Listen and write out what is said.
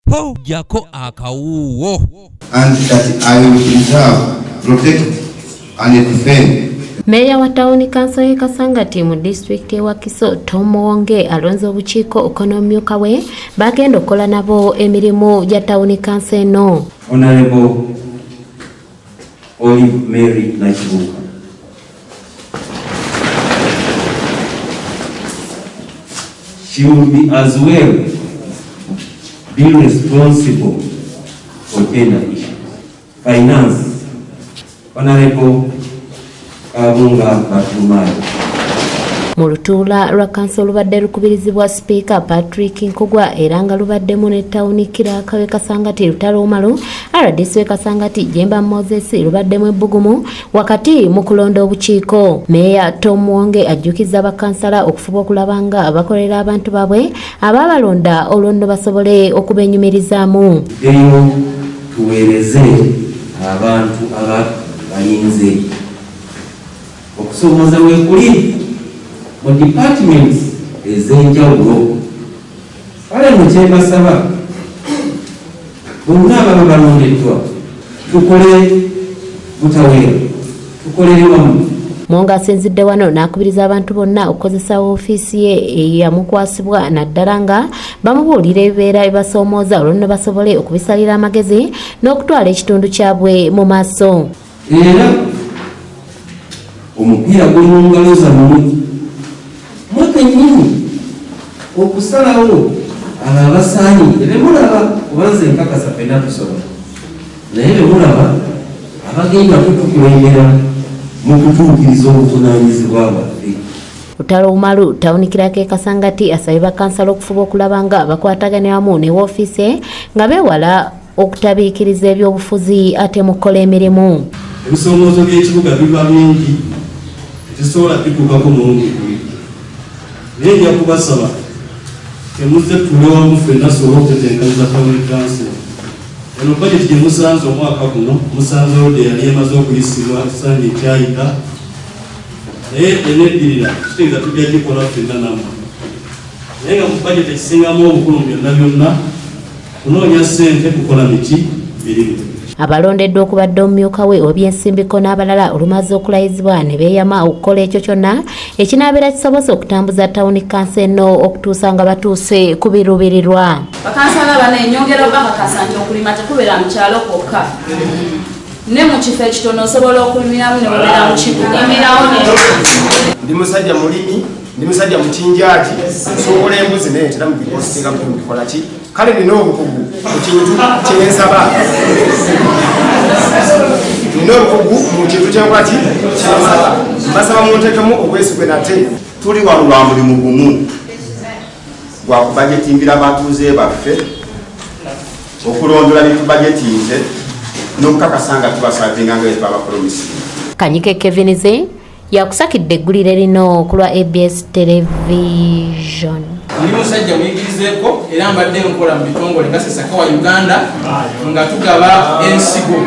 po jako akawuwo. And that I will preserve, protect and defend. Meya wa Town Council Kasangati mu district ya Wakiso Tom Muwonge alonze obukiiko okonomyuka we bagenda okola nabo emirimu ya Town Council no. Honorable Olive Mary Nakibuka. She will be as well be responsible for gender issues. Finance. Honorable Kabunga Batumai. Mu lutuula lwa kanso lubadde lukubirizibwa Speaker Patrick Nkugwa era nga lubaddemu ne Town Kirakawe Kasangati Lutalo Malu RDC Kasangati Jemba Moses lubaddemu ebbugumu wakati mu kulonda obukiiko. Meya Tom Muwonge ajjukiza bakansala okufuba okulabanga abakolera abantu baabwe ababalonda olwo basobole okubenyumirizaamu. Eyo tuweereze abantu abayinze okusomoza weekuli mu departments ez'enjawulo. Kale mukyebasaba bonna ababa balondeddwa tukole butaweera, tukolere wamu. Muwonge asinzidde wano n'akubiriza abantu bonna okukozesa ofiisi ye eyamukwasibwa naddala nga bamubuulira ebibeera ebibasoomooza olwo basobole okubisalira amagezi n'okutwala ekitundu kyabwe mu maaso. Era omupiira guli mu ngalo zammwe mwekennyini okusalawo abo abasaanyi bemulaba kubanza enkakasa fenna tusobola naye bemulaba abagenda tutukulembera mu kutuukiriza obuvunaanyizibwa bwaffe. Lutalo Malu Town Kirakawe Kasangati asabye bakansala okufuba okulaba nga bakwatagana wamu ne woofiisi nga beewala okutabiikiriza ebyobufuzi ate mukola emirimu. Ebisoomoozo by'ekibuga biba bingi tetusobola bituukako mulundi gumu. Naye nja kubasaba temuzze tule wamu ffenna tusobole okutetenkaniza Town Council. Eno bajeti gye musanze omwaka guno musanzewo de yali emaze okuyisibwa kisanja ekyayita naye eneddirira kitegeeza tujja gikola ffenna nammwe. Naye nga mu bajeti ekisingamu obukulu byonna byonna kunoonya ssente kukola miki birimu. Abalondeddwa okubadde omumyuka we obyensimbiko n'abalala olumaze okulayizibwa ne beeyama okukola ekyo kyonna ekinaabeera kisobose okutambuza Town Council eno okutuusa nga batuuse ku biruubirirwa. Bakansala bano ennyongera oba bakasa nti okulima tekubeera mu kyalo kwokka. Ne mu kifo ekitono osobola okulimiramu ne wabeera mu kibuga. Ndi musajja mulimi, ndi musajja mukinjaati, nsobola embuzi naye ntera mu bikosi nga mbikola ki? Kale nina obukugu ku kintu kyensaba. Nina obukugu mu kintu kyenkola ki? Kyensaba. Mbasaba munteekemu obwesigwe nate. Tuli wano lwa mulimu gumu gwa kubajetimbira abatuuze baffe okulondola bitubajetinze n'okukakasa nga tubasavinga nga bwetubabapromisi. Kanyike Kevinize yakusakidde eggulire lino ku lwa ABS Television. Ndi musajja muyigirizeeko era mbadde nkola mu bitongole nga Sesakawa Uganda nga tugaba ensigo.